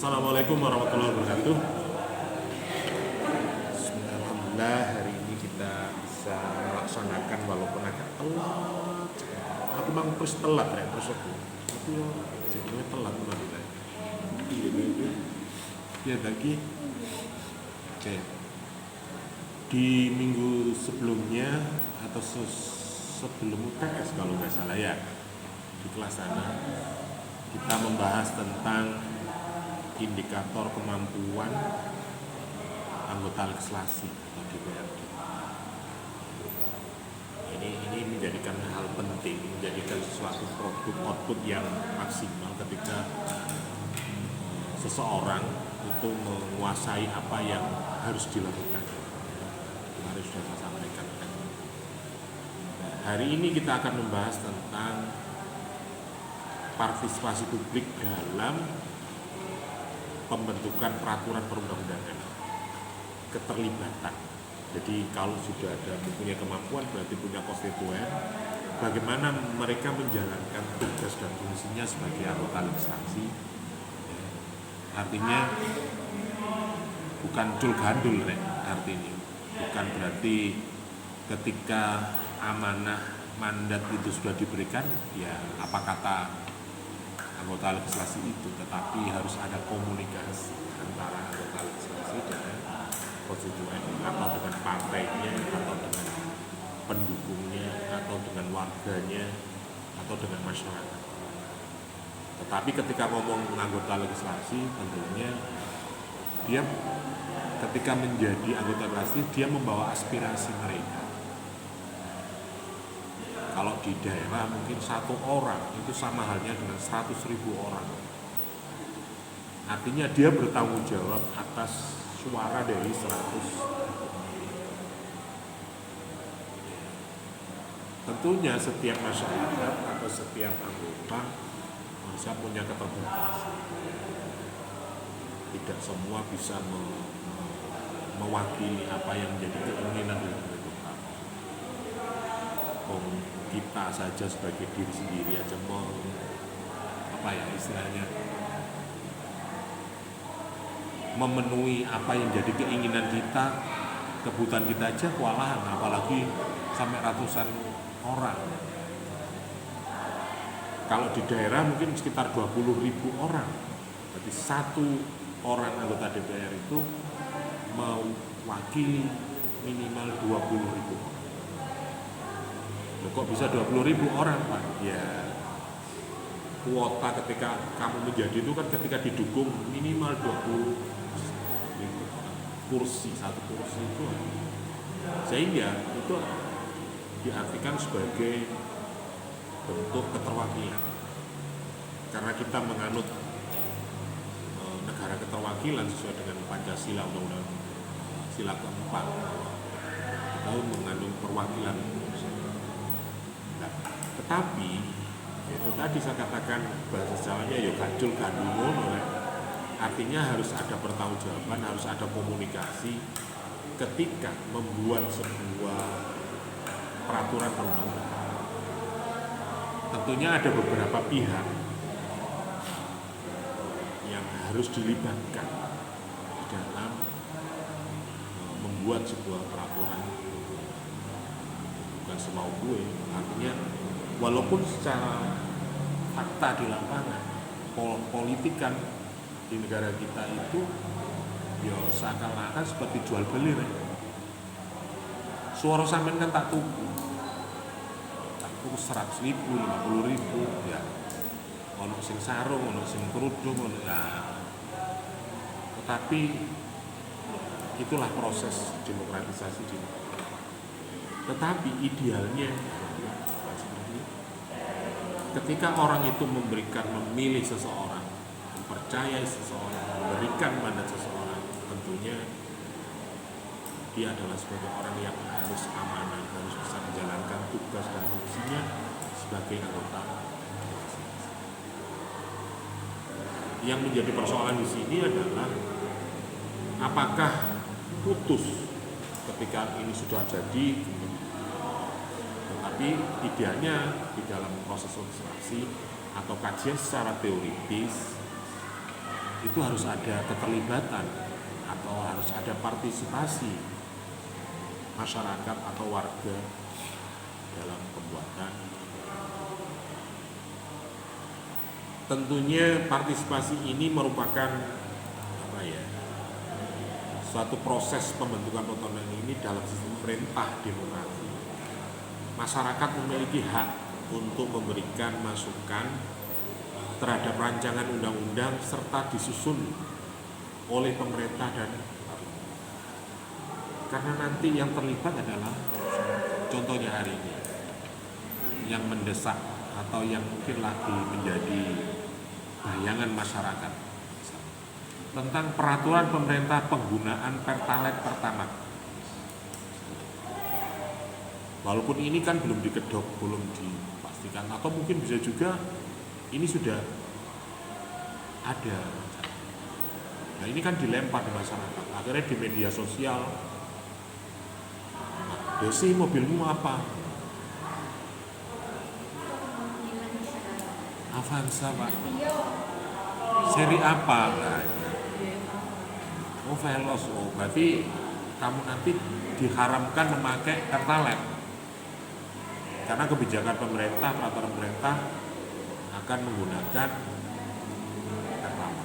Assalamualaikum warahmatullahi wabarakatuh. Alhamdulillah hari ini kita bisa melaksanakan walaupun agak telat. Aku memang terus telat ya, terus aku. Tapi ya jadinya telat nanti. Ya lagi. Oke. Di minggu sebelumnya atau sebelum UTS kalau nggak salah ya, di kelas sana kita membahas tentang indikator kemampuan anggota legislasi atau DPRD. Ini menjadikan hal penting, menjadikan suatu produk output yang maksimal ketika seseorang itu menguasai apa yang harus dilakukan. Kemarin sudah saya sampaikan. Hari ini kita akan membahas tentang partisipasi publik dalam pembentukan peraturan perundang-undangan, keterlibatan. Jadi kalau sudah ada mempunyai kemampuan berarti punya konstituen, bagaimana mereka menjalankan tugas dan fungsinya sebagai anggota legislasi. Artinya bukan cul gandul artinya, bukan berarti ketika amanah mandat itu sudah diberikan ya apa kata anggota legislasi itu, tetapi harus ada komunikasi antara anggota legislasi dengan konstituen atau dengan partainya atau dengan pendukungnya atau dengan warganya atau dengan masyarakat. Tetapi ketika ngomong anggota legislasi tentunya dia ketika menjadi anggota legislasi dia membawa aspirasi mereka. Kalau di daerah mungkin satu orang itu sama halnya dengan 100.000 orang. Artinya dia bertanggung jawab atas suara dari 100. Tentunya setiap masyarakat atau setiap anggota bisa punya keterbatasan. Tidak semua bisa mewakili apa yang menjadi keinginan dari mereka. Kita saja sebagai diri sendiri aja mau apa ya istilahnya memenuhi apa yang jadi keinginan kita, kebutuhan kita aja kewalahan, apalagi sampai ratusan orang. Kalau di daerah mungkin sekitar 20.000 orang, berarti satu orang anggota DPR itu mewakili minimal 20.000 orang. Kok bisa 20.000 orang Pak? Ya kuota ketika kamu menjadi itu kan ketika didukung minimal 20.000 kursi, satu kursi itu sehingga itu diartikan sebagai bentuk keterwakilan karena kita menganut negara keterwakilan sesuai dengan Pancasila Undang-Undang Sila keempat kita mengandung perwakilan. Tetapi itu tadi saya katakan bahasa Jawanya ya gajul gandul, artinya harus ada pertanggungjawaban, harus ada komunikasi ketika membuat sebuah peraturan perundang-undangan. Tentunya ada beberapa pihak yang harus dilibatkan di dalam membuat sebuah peraturan, bukan semau gue. Artinya walaupun secara fakta di lapangan politikan di negara kita itu ya seakan-akan seperti jual beli suara sampean kan tak tuku 100.000, 50.000 ya ono sing sarung, ono sing kerudung, ono ya. Tetapi itulah proses demokratisasi di negara. Tetapi idealnya ketika orang itu memilih seseorang, mempercayai seseorang, memberikan mandat seseorang, tentunya dia adalah sebagai orang yang harus amanah, harus bisa menjalankan tugas dan fungsinya sebagai anggota. Yang menjadi persoalan di sini adalah apakah putus ketika ini sudah jadi. Tapi idealnya di dalam proses legislasi atau kajian secara teoritis itu harus ada keterlibatan atau harus ada partisipasi masyarakat atau warga dalam pembuatan. Tentunya partisipasi ini merupakan suatu proses pembentukan undang-undang ini dalam sistem perintah demokrasi. Masyarakat memiliki hak untuk memberikan masukan terhadap rancangan undang-undang serta disusun oleh pemerintah dan parlemen. Karena nanti yang terlibat adalah contohnya hari ini yang mendesak atau yang mungkin lagi menjadi bayangan masyarakat tentang peraturan pemerintah penggunaan Pertalite Pertamax. Walaupun ini kan belum dikedok, belum dipastikan, atau mungkin bisa juga ini sudah ada. Nah ini kan dilempar di masyarakat, akhirnya di media sosial, Desi mobilmu apa? Avanza Pak. Seri apa? Oh Veloz, oh berarti kamu nanti diharamkan memakai Pertalite karena kebijakan pemerintah, peraturan pemerintah akan menggunakan Pertalite.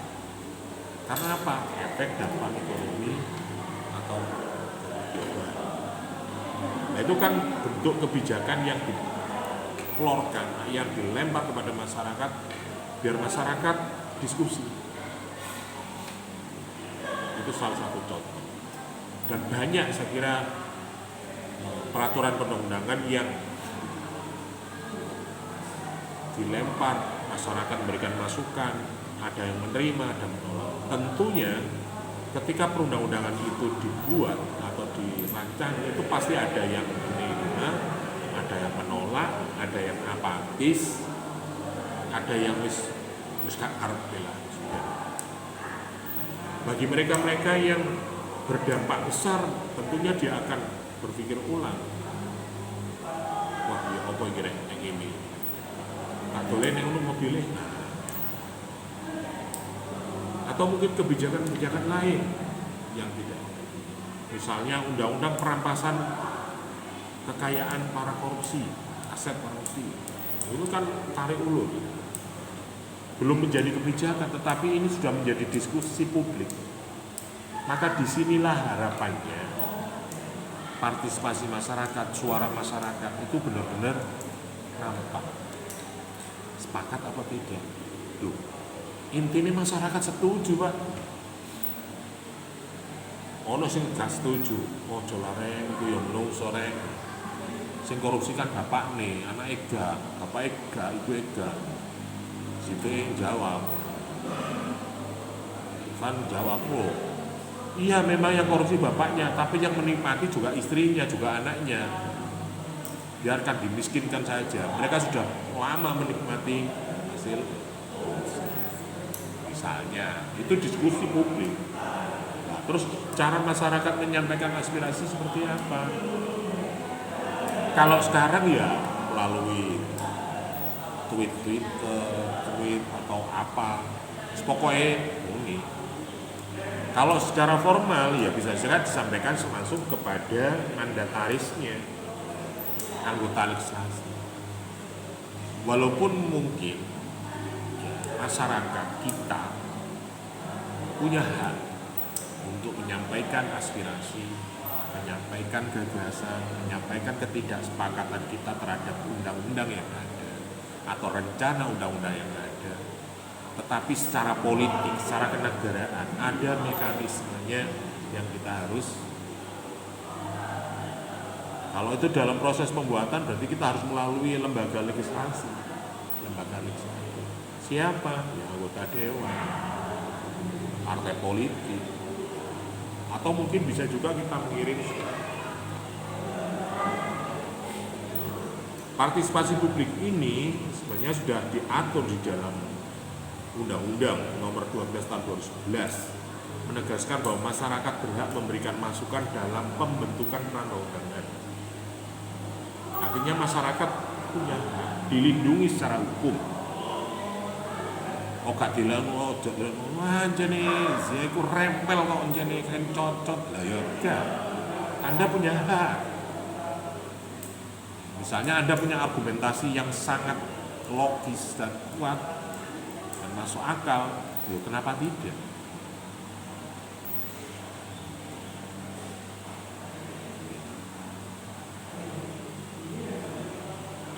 Karena apa? Efek dampak ekonomi atau global. Nah itu kan bentuk kebijakan yang dikeluarkan, yang dilempar kepada masyarakat biar masyarakat diskusi. Itu salah satu contoh. Dan banyak saya kira peraturan perundang-undangan yang dilempar, masyarakat memberikan masukan, ada yang menerima, ada yang menolak. Tentunya ketika perundang-undangan itu dibuat atau dirancang itu pasti ada yang menerima, ada yang menolak, ada yang apatis, ada yang wis gak arep lah. Bagi mereka-mereka yang berdampak besar, tentunya dia akan berpikir ulang. Wah, ya apa kira yang ini? Tak boleh nek ono mobilnya. Atau mungkin kebijakan-kebijakan lain yang tidak. Misalnya undang-undang perampasan kekayaan para korupsi, aset korupsi. Itu kan tarik ulur. Belum menjadi kebijakan, tetapi ini sudah menjadi diskusi publik. Maka disinilah harapannya partisipasi masyarakat, suara masyarakat itu benar-benar nampak. Sepakat apa tidak? Duh, intinya masyarakat setuju Pak. Ono sing gak setuju, oh jolareng itu yang menungso rek. Sing korupsi kan bapak nih, anak ega, bapak ega, ibu ega. Situ yang jawab, Ivan jawab, oh iya memang yang korupsi bapaknya, tapi yang menikmati juga istrinya, juga anaknya. Biarkan dimiskinkan saja. Mereka sudah lama menikmati hasil korupsi. Misalnya, itu diskusi publik. Nah, terus cara masyarakat menyampaikan aspirasi seperti apa? Kalau sekarang ya melalui tweet atau apa, pokoknya ini. Kalau secara formal ya bisa saja disampaikan langsung kepada mandatarisnya, anggota legislasi. Walaupun mungkin ya, masyarakat kita punya hak untuk menyampaikan aspirasi, menyampaikan gagasan, menyampaikan ketidaksepakatan kita terhadap undang-undang yang ada atau rencana undang-undang yang ada. Tetapi secara politik, secara kenegaraan ada mekanismenya yang kita harus. Kalau itu dalam proses pembuatan berarti kita harus melalui lembaga legislasi. Siapa? Ya anggota dewan, partai politik, atau mungkin bisa juga kita mengirim partisipasi publik ini sebenarnya sudah diatur di dalam Undang-Undang Nomor 12 Tahun 2011 menegaskan bahwa masyarakat berhak memberikan masukan dalam pembentukan perundang-undangan. Artinya masyarakat punya hak dilindungi secara hukum Oh gak dilamu ojo wah jane ya iku rempel kok jane kan cocot lah ya enggak. Anda punya hak. Misalnya Anda punya argumentasi yang sangat logis dan kuat dan masuk akal, ya kenapa tidak?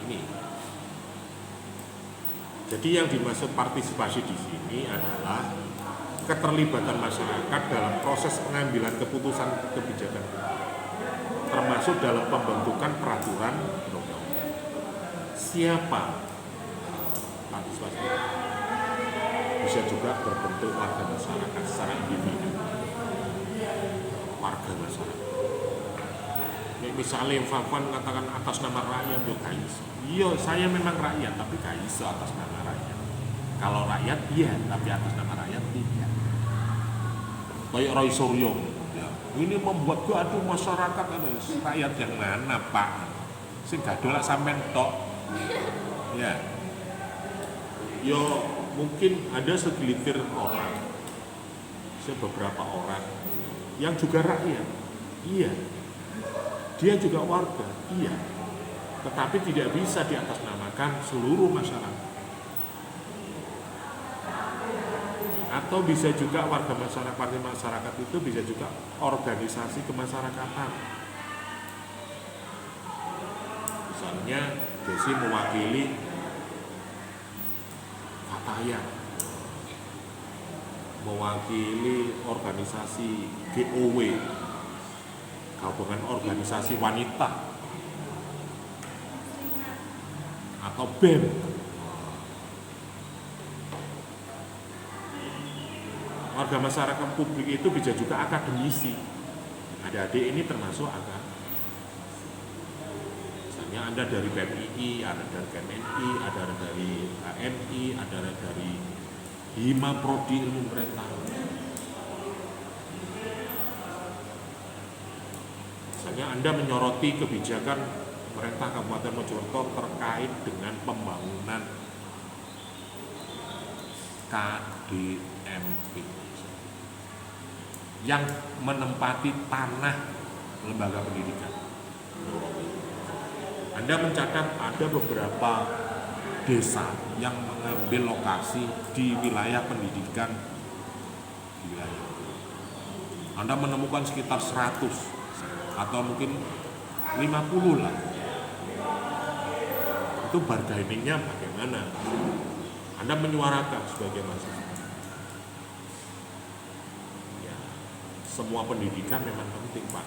Ini. Jadi yang dimaksud partisipasi di sini adalah keterlibatan masyarakat dalam proses pengambilan keputusan kebijakan, termasuk dalam pembentukan peraturan undang-undang. Siapa partisipasi? Bisa juga berbentuk warga masyarakat secara individu. Warga masyarakat. Misalnya Fafan mengatakan atas nama rakyat, yo kais. Iya, saya memang rakyat, tapi kais atas nama rakyat. Kalau rakyat iya, tapi atas nama rakyat tidak. Kayak Roy Suryo, ya. Ini membuat gaduh masyarakat, rakyat yang mana Pak? Sing gaduh lah sampean tok. Ya. Yo mungkin ada segelintir orang, beberapa orang yang juga rakyat, iya. Dia juga warga, iya. Tetapi tidak bisa diatasnamakan seluruh masyarakat. Atau bisa juga warga masyarakat itu bisa juga organisasi kemasyarakatan. Misalnya Desi mewakili Fataya, mewakili organisasi GOW, gabungan organisasi wanita, atau BEM. Warga masyarakat publik itu bisa juga akademisi. Adik-adik ini termasuk agak. Misalnya Anda dari PMII, ada dari KMNI, ada dari AMI, ada dari Hima Prodi Ilmu Pemerintahan. Misalnya Anda menyoroti kebijakan pemerintah Kabupaten Mojokerto terkait dengan pembangunan KDMP yang menempati tanah lembaga pendidikan. Anda mencatat ada beberapa desa yang mengambil lokasi di wilayah pendidikan di wilayah. Anda menemukan sekitar 100 atau mungkin 50 lah. Itu bargainingnya bagaimana? Anda menyuarakan sebagai mahasiswa. Ya, semua pendidikan memang penting Pak,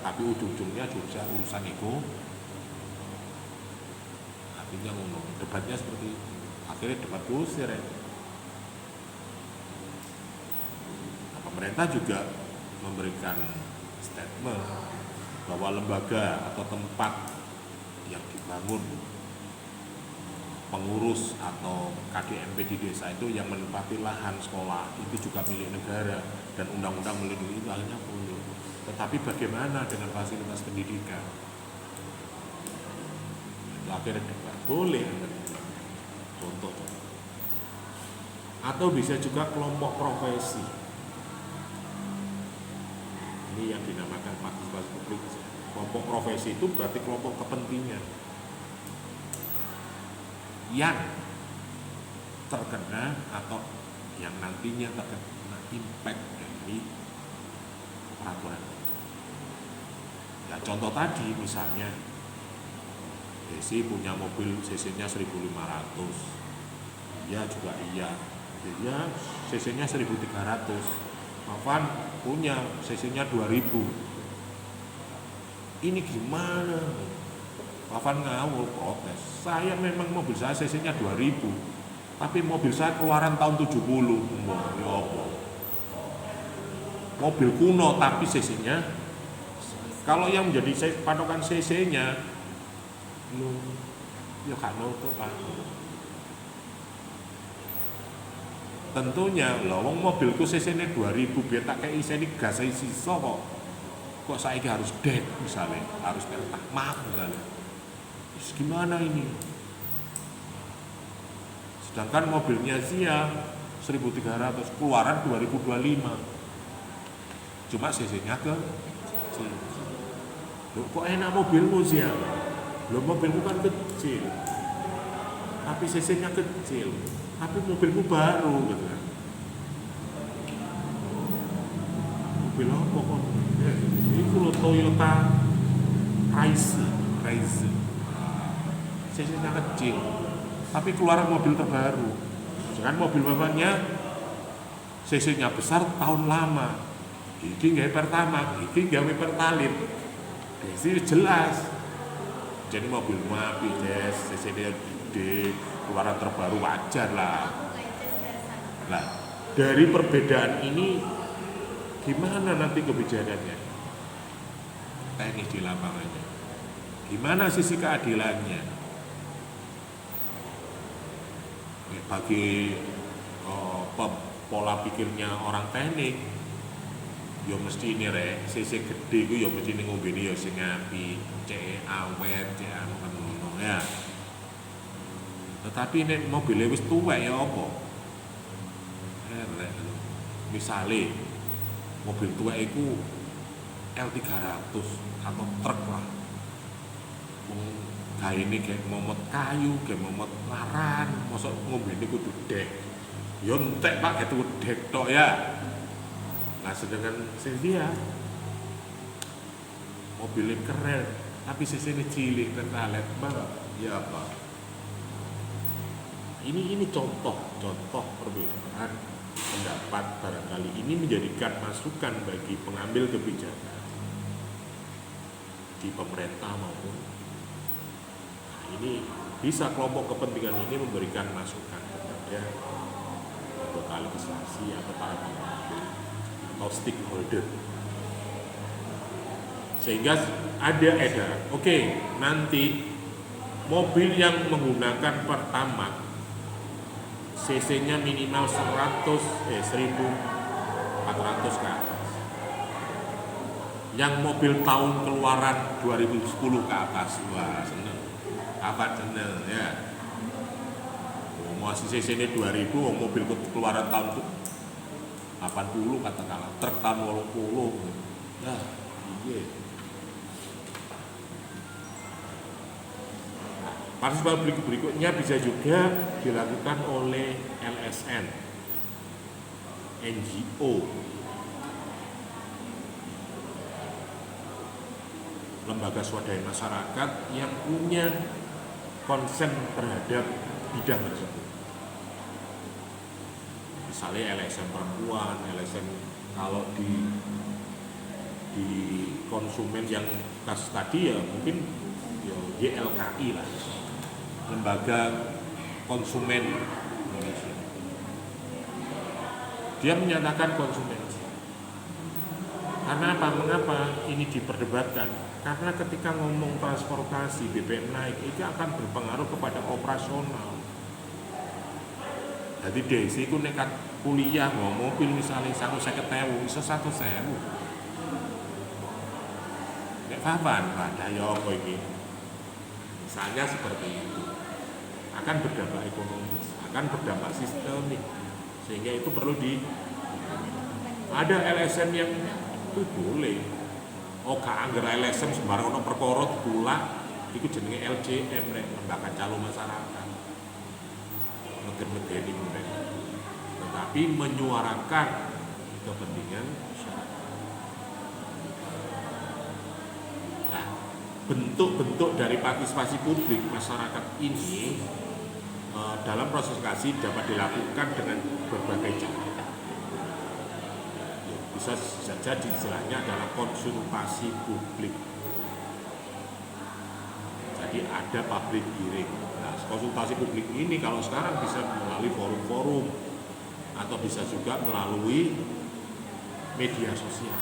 tapi ujung-ujungnya juga urusan ego. Artinya ngomong, debatnya seperti itu. Akhirnya debat kusir ya. Nah, pemerintah juga memberikan statement bahwa lembaga atau tempat yang dibangun pengurus atau KDMP di desa itu yang menempati lahan sekolah itu juga milik negara dan undang-undang melindungi itu hanya boleh. Tetapi bagaimana dengan fasilitas pendidikan? Itu akhirnya debat boleh. Contoh. Atau bisa juga kelompok profesi. Ini yang dinamakan partisipasi publik. Kelompok profesi itu berarti kelompok kepentingan yang terkena atau yang nantinya terkena impact dari peraturan. Ya contoh tadi misalnya Desi punya mobil cc-nya 1500, dia juga iya, dia cc-nya 1300, Afan punya cc-nya 2000. Ini gimana? Afan ngawur protes. Saya memang mobil saya cc-nya 2000, tapi mobil saya keluaran tahun 70. Ya apa? Mobil kuno tapi cc-nya. Kalau yang menjadi patokan cc-nya, ya gak nutup Pak. Tentunya, wong mobilku cc-nya 2000, biar tak kayak iseni gas sisa kok saiki harus dek misalnya, harus pertamax misalnya. Gimana ini? Sedangkan mobilnya Zia 1.300, keluaran 2025. Cuma cc-nya kecil. Loh, kok enak mobilmu sih ya? Loh, mobilmu kan kecil, tapi cc-nya kecil, tapi mobilmu baru gitu kan. Mobil apa kok? Ini kalau Toyota Rise, cc-nya kecil, tapi keluar mobil terbaru. Jangan mobil bapaknya cc-nya besar tahun lama. Iki nggak pertama, iki nggak pertalit. Jadi jelas. Jadi mobil api des, cc-nya gede, keluaran terbaru wajar lah. Nah, dari perbedaan ini gimana nanti kebijakannya? Teknis di lapangannya. Gimana sisi keadilannya? Bagi pola pikirnya orang teknik, ya mesti ini rek, cc gede ku ya mesti ini ngombene ya sing api, cek awet, cek anu ngono ya. Tetapi nek mobilnya wis tuwek ya apa? Misale mobil tuwek iku L300 atau truk lah. Gaene kayak momot kayu, kayak momot laran, mosok ngombene kudu dek. Yo entek Pak gitu dek tok ya. Nah sedangkan Silvia mobilnya keren, tapi cc-nya cilik tertalet banget. Ya apa? Ini contoh perbedaan pendapat barangkali ini menjadikan masukan bagi pengambil kebijakan di pemerintah maupun ini bisa kelompok kepentingan ini memberikan masukan kepada anggota legislasi atau para pengambil atau stakeholder, sehingga ada edaran. Oke, nanti mobil yang menggunakan Pertamax cc-nya minimal 1.400 ke atas. Yang mobil tahun keluaran 2010 ke atas, wah seneng. Apa channel ya? Masih cc-nya 2000, mobil keluaran tahun 80 katakanlah, truk tahun 80. Nah, iya. Partisipasi berikutnya bisa juga dilakukan oleh LSN, NGO, lembaga swadaya masyarakat yang punya konsen terhadap bidang tersebut. Misalnya LSM perempuan, LSM kalau di konsumen yang kasus tadi ya mungkin ya YLKI lah, lembaga konsumen Indonesia. Dia menyatakan konsumen. Karena apa? Mengapa ini diperdebatkan? Karena ketika ngomong transportasi BBM naik, itu akan berpengaruh kepada operasional. Jadi desi ku nekat kuliah mau mobil misalnya 150.000, bisa 100.000. Nek papan, pada ya apa ini? Misalnya seperti itu. Akan berdampak ekonomis, akan berdampak sistemik, sehingga itu perlu ada LSM yang itu boleh. Oh gak anggar LSM sembarang ono perkara pula itu jenenge LCM lembaga calon masyarakat. Negeri-negeri mereka. Tetapi menyuarakan kepentingan masyarakat. Nah, bentuk-bentuk dari partisipasi publik masyarakat ini dalam proses kasih dapat dilakukan dengan berbagai cara. Bisa saja istilahnya adalah konsultasi publik. Jadi ada public hearing. Nah, konsultasi publik ini kalau sekarang bisa melalui forum-forum atau bisa juga melalui media sosial.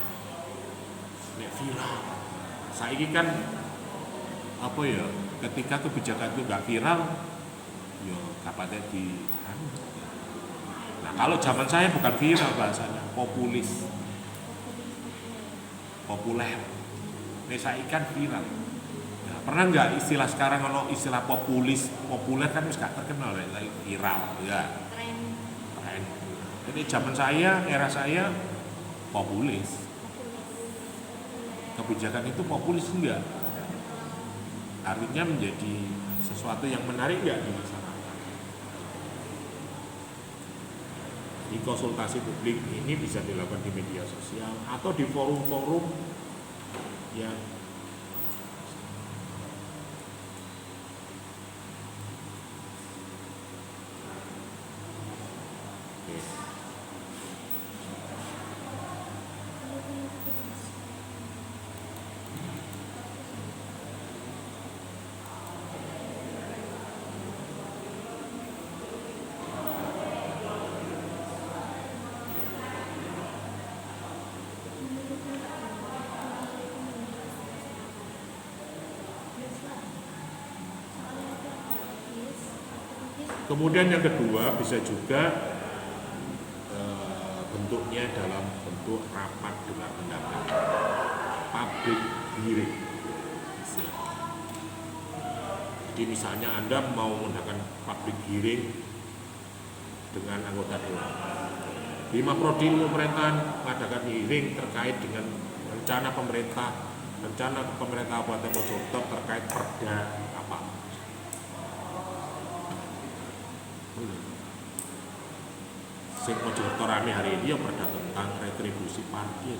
Nek viral. Saiki kan apa ya? Ketika kebijakan itu nggak viral, ya kapatnya di. Nah, kalau zaman saya bukan viral bahasanya, populis. Populer. Nek saiki kan viral. Nah, pernah nggak istilah sekarang kalau istilah populer kan gak terkenal ya, viral ya. Tren. Ini zaman saya, era saya populis. Kebijakan itu populis enggak? Artinya menjadi sesuatu yang menarik enggak di masyarakat? Di konsultasi publik ini bisa dilakukan di media sosial atau di forum-forum yang kemudian yang kedua bisa juga bentuknya dalam bentuk rapat dengar pendapat, public hearing. Jadi misalnya Anda mau mengadakan public hearing dengan anggota dewan, 5 prodi pemerintahan mengadakan hearing terkait dengan rencana pemerintah Kabupaten Mojokerto terkait perda apa. Sing Mojokerto rame hari ini ya perda tentang retribusi parkir.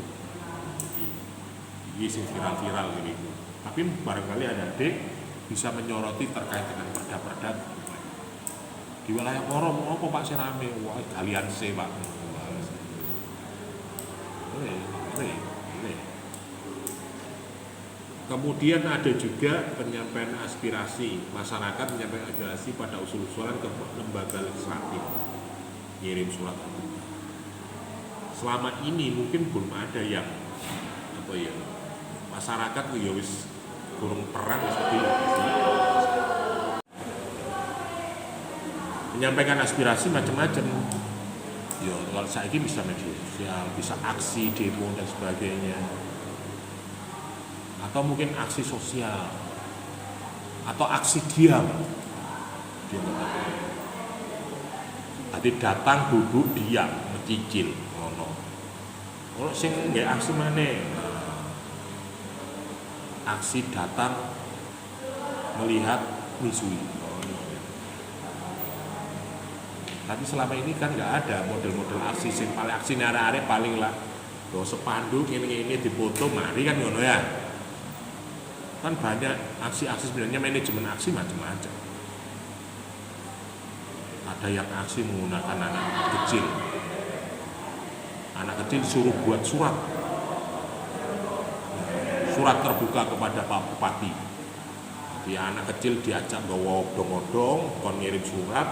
Ini sing viral-viral gitu. Tapi barangkali ada adik bisa menyoroti terkait dengan perda-perda di wilayah Koro. Apa Pak sih rame? Wah, kalian sih Pak. Kemudian ada juga penyampaian aspirasi masyarakat, menyampaikan aspirasi pada usul-usulan ke lembaga legislatif, ngirim surat. Selama ini mungkin belum ada yang masyarakat ya wis kurang perang seperti itu. Menyampaikan aspirasi macam-macam. Ya kalau saya ini bisa media sosial, bisa aksi, demo dan sebagainya. Atau mungkin aksi sosial atau aksi diam. Tadi datang duduk diam mencicil ngono. Kalau sing nggak aksi mana? Aksi datang melihat misui. Tapi selama ini kan nggak ada model-model aksi sing paling aksi arek-arek paling lah. Lo sepanduk ini dipoto mari kan ngono ya. Kan banyak aksi-aksi sebenarnya manajemen aksi macam-macam. Ada yang aksi menggunakan anak kecil. Anak kecil suruh buat surat terbuka kepada Pak Bupati. Jadi anak kecil diajak bawa odong-odong, kon ngirim surat.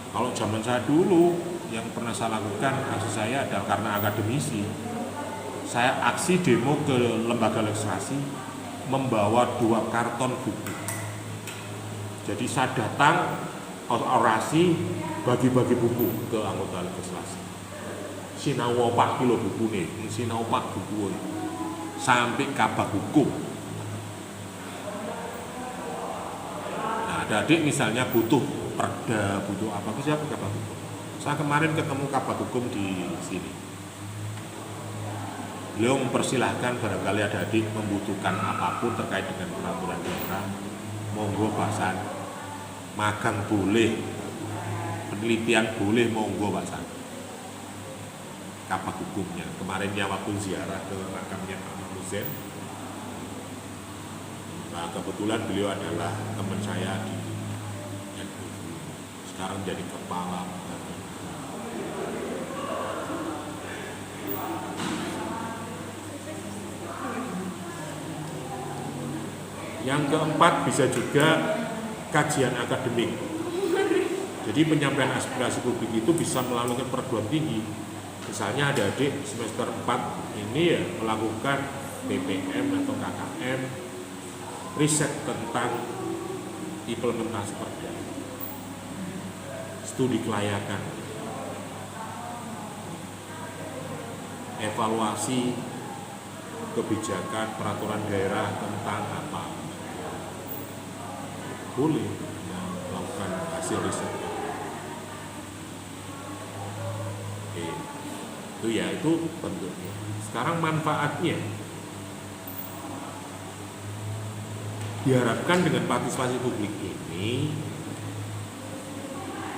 Kalau zaman saya dulu yang pernah saya lakukan, aksi saya adalah karena akademisi. Saya aksi demo ke lembaga legislasi membawa 2 karton buku. Jadi saya datang orasi bagi-bagi buku ke anggota legislasi. Sinau 4 kilo buku nih, sinau 4 buku sampai kabak hukum. Nah, ada adik misalnya butuh perda, butuh apa, siapa kabak hukum. Saya kemarin ketemu kabak hukum di sini. Beliau mempersilahkan barangkali ada adik membutuhkan apapun terkait dengan peraturan daerah, monggo bahasan, magang boleh, penelitian boleh, monggo bahasan. Kabak hukumnya kemarin ya waktu ziarah ke makamnya Pak Mahmudzen. Nah, kebetulan beliau adalah teman saya di NU, sekarang jadi kepala. Yang keempat bisa juga kajian akademik. Jadi penyampaian aspirasi publik itu bisa melalui perguruan tinggi. Misalnya ada adik semester 4 ini ya melakukan PPM atau KKM riset tentang implementasi perda, studi kelayakan, evaluasi kebijakan peraturan daerah tentang apa. Boleh melakukan hasil riset. Oke. Itu ya, itu bentuknya. Sekarang manfaatnya, diharapkan dengan partisipasi publik ini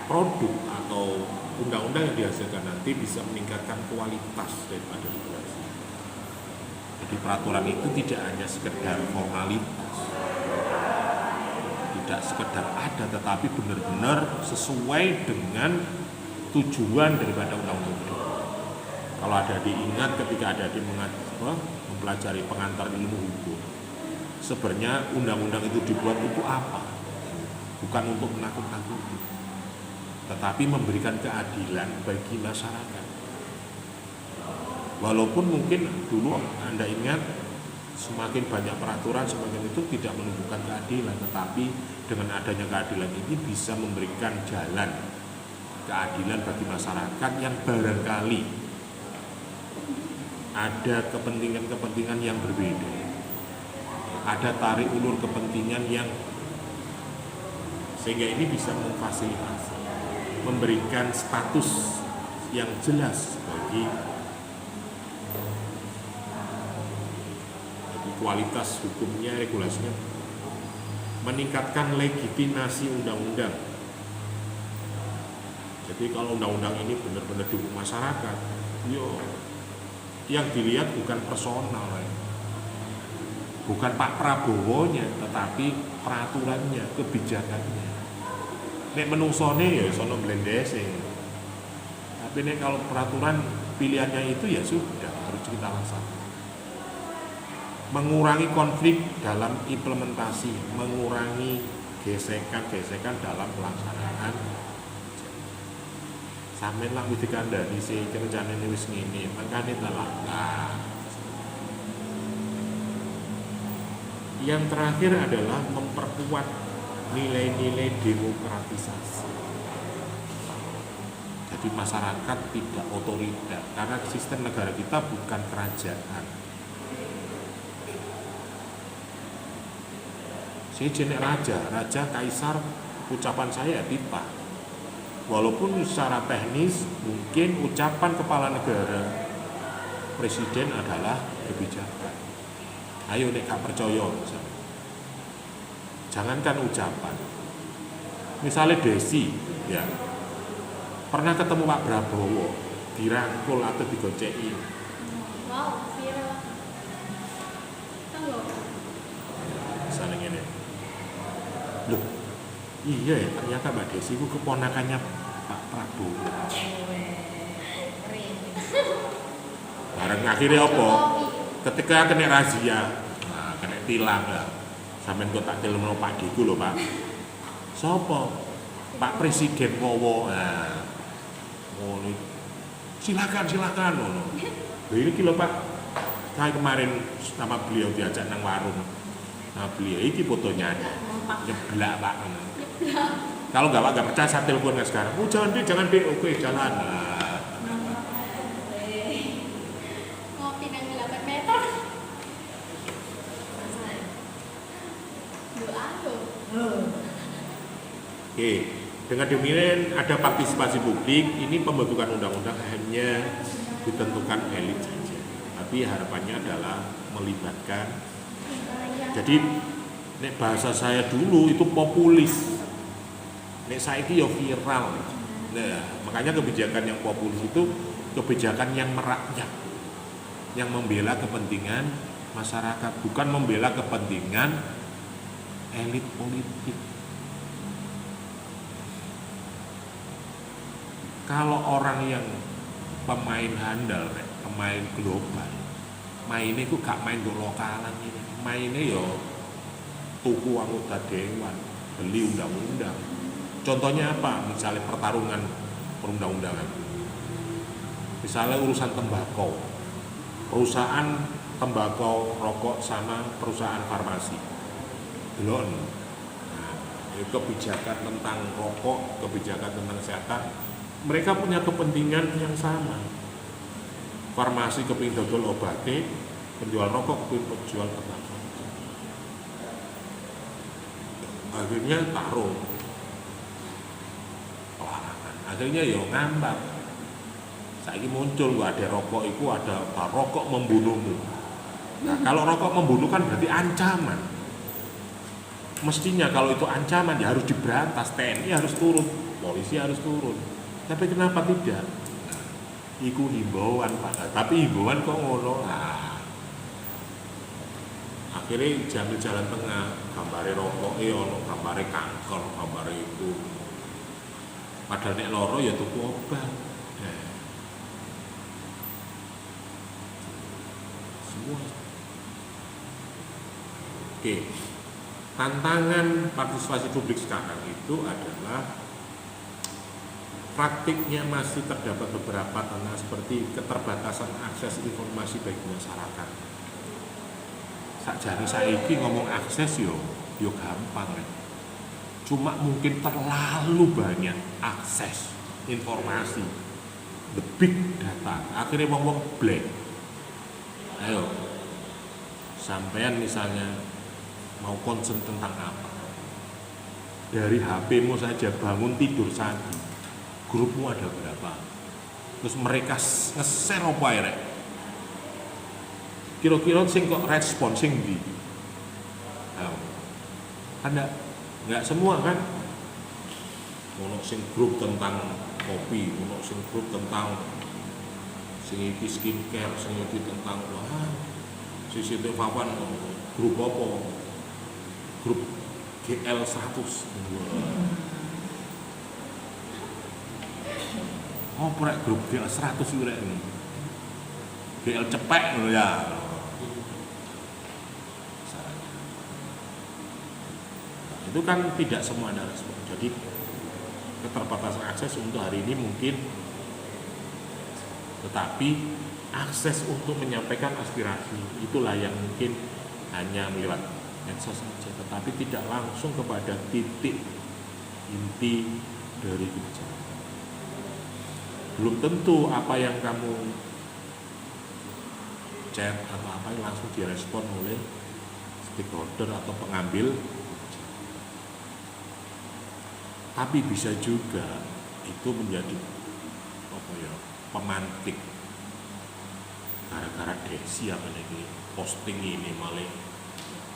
produk atau undang-undang yang dihasilkan nanti bisa meningkatkan kualitas daripada regulasi. Jadi peraturan itu tidak hanya sekedar formalitas, tidak sekedar ada, tetapi benar-benar sesuai dengan tujuan daripada undang-undang itu. Kalau ada diingat ketika ada di mempelajari pengantar ilmu hukum, sebenarnya undang-undang itu dibuat untuk apa? Bukan untuk menakut-nakuti, tetapi memberikan keadilan bagi masyarakat. Walaupun mungkin dulu Anda ingat, semakin banyak peraturan semakin itu tidak menunjukkan keadilan, tetapi dengan adanya keadilan ini bisa memberikan jalan keadilan bagi masyarakat yang barangkali ada kepentingan-kepentingan yang berbeda, ada tarik ulur kepentingan yang, sehingga ini bisa memfasilitasi, memberikan status yang jelas bagi kualitas hukumnya, regulasinya, meningkatkan legitimasi undang-undang. Jadi kalau undang-undang ini benar-benar didukung masyarakat, yang dilihat bukan personal, bukan Pak Prabowo-nya, tetapi peraturannya, kebijakannya. Nek menungsone ya sono blendese. Tapi nek kalau peraturan pilihannya itu ya sudah harus kita laksanakan. Mengurangi konflik dalam implementasi, mengurangi gesekan-gesekan dalam pelaksanaan. Sampeyan lak wis dikandani sih rencanane wis ngene, mangkane telak. Yang terakhir adalah memperkuat nilai-nilai demokratisasi. Jadi masyarakat tidak otoriter, karena sistem negara kita bukan kerajaan. Saya jenis raja kaisar, ucapan saya titah. Walaupun secara teknis mungkin ucapan kepala negara, presiden adalah kebijakan. Ayo nek gak percaya misalnya. Jangankan ucapan. Misalnya Desi, ya. Pernah ketemu Pak Prabowo, dirangkul atau digoceki. Wow, viral. Tunggu. Misalnya ngene. Loh, iya ya, ternyata Mbak Desi itu keponakannya Pak Prabowo. Bareng akhirnya apa? Ketika kena razia, kena tilang lah. Sampeyan kok tak tilengno Pak Diku lho, Pak. Sopo? Pak Presiden Wowo. Nah, ngono. Silakan ngono. Lha iki lho, Pak. Saya kemarin sama beliau diajak nang warung. Nah, beliau iki fotonya nyeblak, Pak. Kalau nggak percaya saya telepon sekarang. Oh jangan deh, oke jalan. Ngopi nang 8 meter. Doa tuh. Oke, dengan demikian ada partisipasi publik, ini pembentukan undang-undang hanya ditentukan elit saja. Tapi harapannya adalah melibatkan. Jadi nek bahasa saya dulu itu populis. Nek saiki ya viral. Nah, makanya kebijakan yang populis itu kebijakan yang merakyat, yang membela kepentingan masyarakat, bukan membela kepentingan elit politik. Kalau orang yang pemain handal, pemain global, mainnya itu gak main untuk lokalan ini, mainnya yo tuku anggota dewan, beli undang-undang. Contohnya apa? Misalnya pertarungan perundang-undangan. Misalnya urusan tembakau, perusahaan tembakau rokok sama perusahaan farmasi. Belum. Nah, kebijakan tentang rokok, kebijakan tentang kesehatan, mereka punya kepentingan yang sama. Farmasi kepingin dodol obatnya, penjual rokok kepingin penjual tembakau. Akhirnya taruh. Akhirnya ya ngambak. Saiki muncul kok ada rokok itu ada rokok membunuhmu. Nah, kalau rokok membunuh kan berarti ancaman. Mestinya kalau itu ancaman ya harus diberantas, TNI harus turun, polisi harus turun. Tapi kenapa tidak? Iku himbauan Pak, tapi himbauan kok ngono. Nah, akhirnya diambil jalan tengah, gambare rokok, ono gambare kanker, gambare itu. Padahal nek loro ya tuku obat. Semua. Oke. Tantangan partisipasi publik sekarang itu adalah praktiknya masih terdapat beberapa tantangan seperti keterbatasan akses informasi bagi masyarakat. Sakjane saiki ngomong akses yo gampang ya. Cuma mungkin terlalu banyak akses informasi, the big data. Akhirnya ngomong blank. Ayo, sampean misalnya mau concern tentang apa? Dari HP-mu saja bangun tidur pagi, grupmu ada berapa? Terus mereka nge-share apa ya rek? Kira-kira sing kok respon sing di? Ada nggak semua kan? Ono sing grup tentang kopi, ono sing grup tentang sing iki skincare, sing iki tentang wah CCTV papan grup apa? Grup GL 100. Oh, prek grup GL 100 itu rek. GL cepek lho ya. Itu kan tidak semua ada respon. Jadi keterbatasan akses untuk hari ini mungkin, tetapi akses untuk menyampaikan aspirasi itulah yang mungkin hanya lewat medsos saja, tetapi tidak langsung kepada titik inti dari kebijakan. Belum tentu apa yang kamu chat atau apa yang langsung direspon oleh stakeholder atau pengambil. Tapi bisa juga itu menjadi pemantik gara-gara desi apa lagi posting ini malah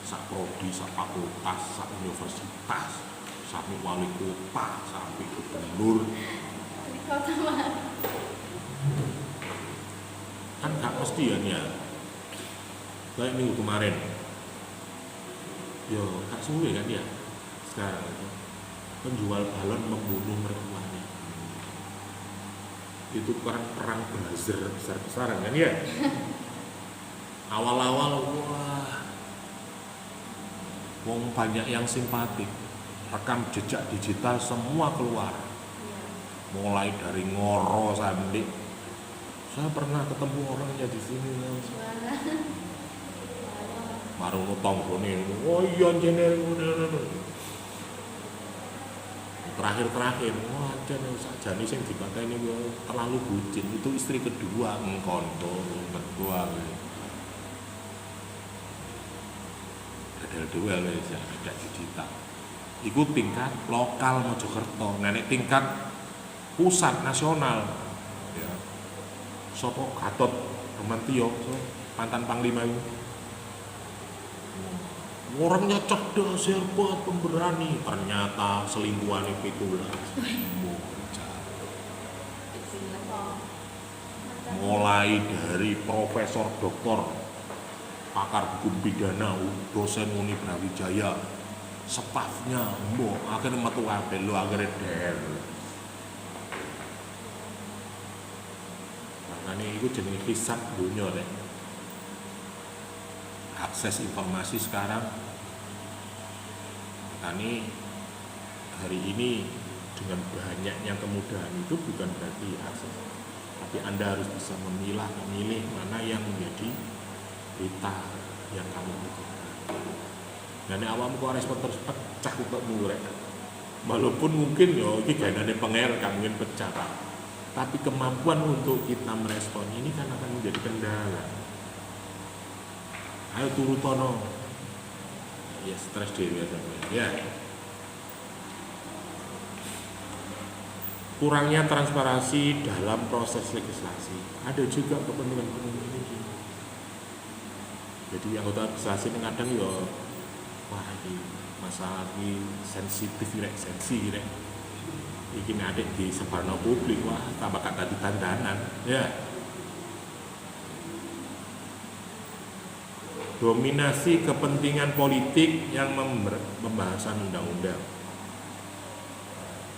sak prodi, sak fakultas, sak universitas, sampai wali kota, sampai gubernur. Kan gak mesti ya. Kayak minggu kemarin, yo gak suwe kan ya. Sekarang itu penjual balon membunuh mertuanya. Itu perang buzzer besar-besaran kan ya. Awal-awal wah, wong banyak yang simpatik, rekam jejak digital semua keluar, mulai dari Ngoro sampai saya pernah ketemu orangnya di sini. Marung tonggone, oh iya terakhir, wah sajane sing dipateni terlalu bucin, itu istri kedua ngkonto kedua. Ada dua ya, ada digital. Iku tingkat lokal Mojokerto, nek tingkat pusat nasional. Ya. Sopo Gatot Nurmantio, mantan Panglima itu. Orangnya cerdas, hebat, pemberani, ternyata selingkuhan itu mulai dari profesor doktor pakar hukum pidana dosen Uni Brawijaya stafnya akhirnya metu kabeh lho akhirnya der. Makanya itu jenenge hisab dunya rek. Akses informasi sekarang, makanya hari ini dengan banyaknya kemudahan itu bukan berarti akses, tapi Anda harus bisa memilih mana yang menjadi berita yang kamu butuhkan. Dan awalmu kok respon terus pecah untuk mulai, walaupun mungkin yo ini gainane pengel kamu mungkin pecah, tapi kemampuan untuk kita merespon ini kan akan menjadi kendala. Ayo turu tono. Ya stres dhewe ya. kurangnya transparansi dalam proses legislasi. Ada juga kepentingan-kepentingan ini. Jadi anggota legislasi ini kadang ya, wah ini masalah ini sensitif rek, sensi rek. Iki adik di sebarno publik, wah tambah kata ditandanan, ya. Dominasi kepentingan politik yang pembahasan undang-undang.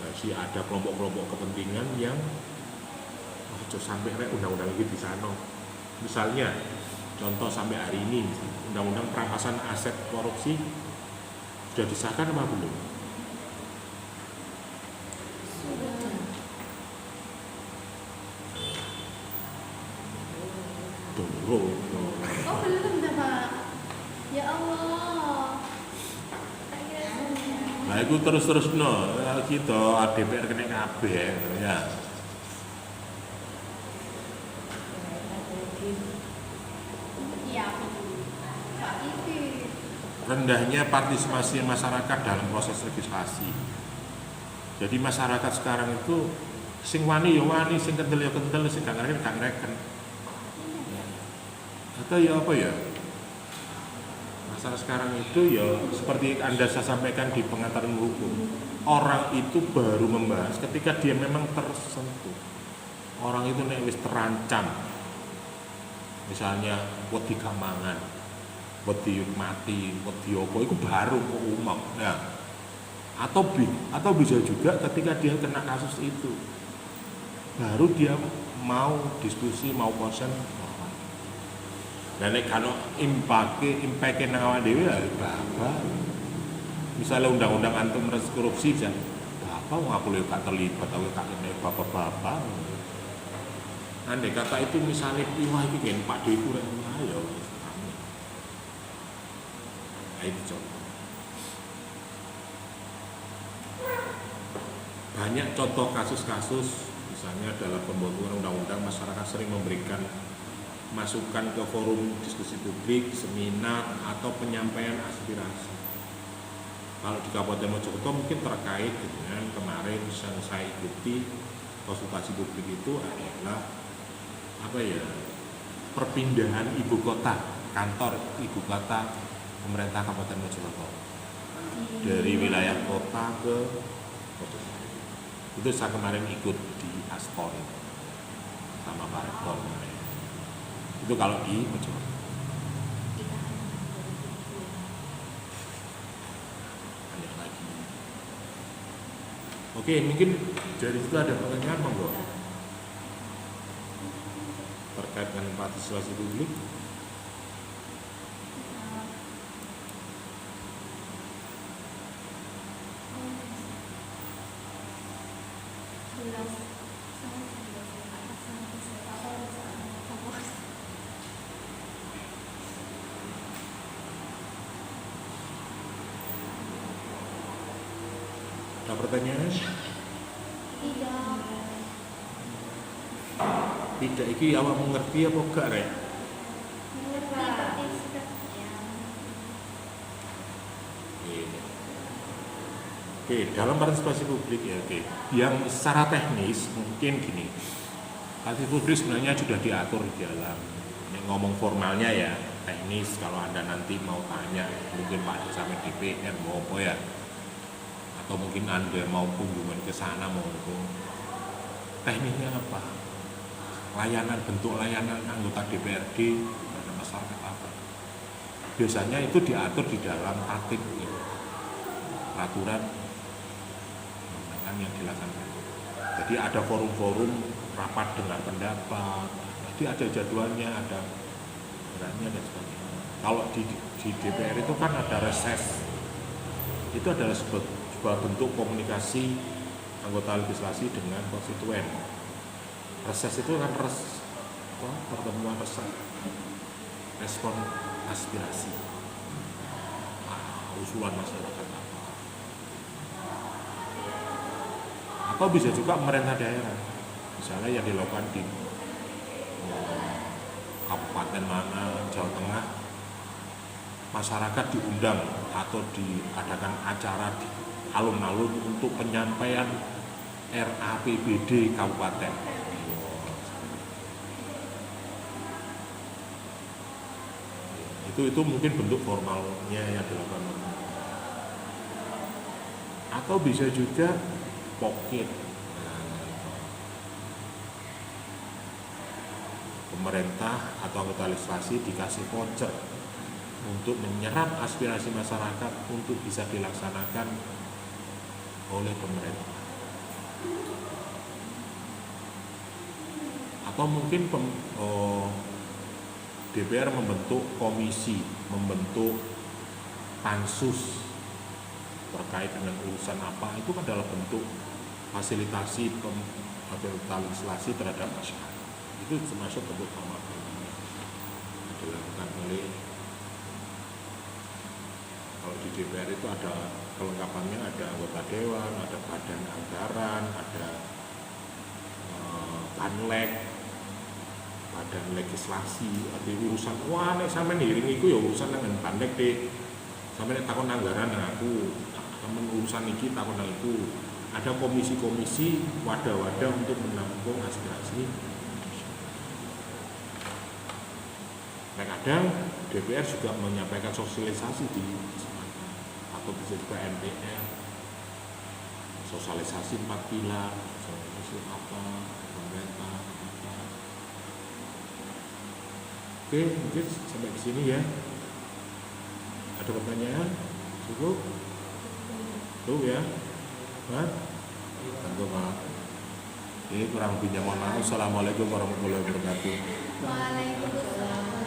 Jadi ada kelompok-kelompok kepentingan yang sampai rek undang-undang ini di sana. Misalnya, contoh sampai hari ini, undang-undang perampasan aset korupsi sudah disahkan apa belum? Dorong. Oh belum dah Pak. Ya Allah. Tak kira sudah. Nah itu terus no, kita DPR kena kabeh ya. Iya. Pak itu. Rendahnya partisipasi masyarakat dalam proses legislasi. Jadi masyarakat sekarang itu sing wani ya wani, sing kentel ya kentel, sing gak ngereken. Atau ya apa ya? Masalah sekarang itu ya seperti Anda saya sampaikan di pengaturan hukum. Orang itu baru membahas ketika dia memang tersentuh. Orang itu nek wis terancam. Misalnya wedi gamangan, wedi mati, wedi apa itu baru kok umum. Nah, atau bisa juga ketika dia kena kasus itu. Baru dia mau diskusi, mau konsen. Dan kalau impake nang awak dhewe ya bapak. Misalnya undang-undang anti korupsi jan, bapak wong aku lho gak terlibat atau gak kene bapak-bapak. Andai kata itu misalnya wah iki kan Pak Deku rek ayo. Nah, itu contoh. Banyak contoh kasus-kasus misalnya dalam pembuatan undang-undang masyarakat sering memberikan masukan ke forum diskusi publik, seminar, atau penyampaian aspirasi. Kalau di Kabupaten Mojokerto mungkin terkait dengan kemarin yang saya ikuti konsultasi publik itu adalah perpindahan ibu kota, kantor ibu kota pemerintah Kabupaten Mojokerto dari wilayah kota ke Mojokerto. Itu saya kemarin ikut di Aspor sama Pak Rektor. Itu kalau di Mojokerto. Banyak lagi. Oke, mungkin dari itu ada pertanyaan monggo terkait dengan partisipasi publik. Ada pertanyaan? Tidak, iki awak mengerti apa gak rek? Oke, dalam partisipasi publik ya oke. Yang secara teknis mungkin gini. Partisipasi publik sebenarnya sudah diatur di dalam. Ini ngomong formalnya ya, teknis kalau Anda nanti mau tanya mungkin Pak sampai DPR mau apa ya? Atau mungkin Anda mau kunjungan ke sana mau teknisnya apa? Bentuk layanan anggota DPRD pada masyarakat apa? Biasanya itu diatur di dalam tatip gitu. Peraturan yang dilaksanakan. Jadi ada forum-forum rapat dengar pendapat. Jadi ada jadwalnya, ada beratnya dan sebagainya. Kalau di DPR itu kan ada reses. Itu adalah sebuah bentuk komunikasi anggota legislasi dengan konstituen. Reses itu kan pertemuan respon aspirasi usulan masyarakat atau bisa juga pemerintah daerah misalnya yang dilakukan di kabupaten mana Jawa Tengah, masyarakat diundang atau diadakan acara di alun-alun untuk penyampaian RAPBD Kabupaten. Itu mungkin bentuk formalnya yang dilakukan. Atau bisa juga pocket. Pemerintah atau anggota legislasi dikasih voucher untuk menyerap aspirasi masyarakat untuk bisa dilaksanakan oleh pemerintah. Atau mungkin DPR membentuk komisi, membentuk pansus terkait dengan urusan apa, itu kan adalah bentuk fasilitasi anggota legislasi terhadap masyarakat. Itu termasuk bentuk formal yang dilakukan oleh, kalau di DPR itu ada kelengkapannya, ada anggota dewan, ada badan anggaran, ada banlek, badan legislasi, ada urusan, wah nek sampean hearing iku ya urusan dengan banlek deh, sampean takon anggaran aku, sampean urusan iki takon nang itu. Ada komisi-komisi, wadah-wadah untuk menampung aspirasi. Kadang DPR juga menyampaikan sosialisasi di atau bisa juga MPR, sosialisasi 4 pilar, sosialisasi apa, pemerintah apa. Oke, mungkin sampai di sini ya. Ada pertanyaan? Cukup? Tuh ya, Pak? Tentu Pak. Ini kurang lebihnya mohon maaf. Assalamualaikum warahmatullahi wabarakatuh. Waalaikumsalam.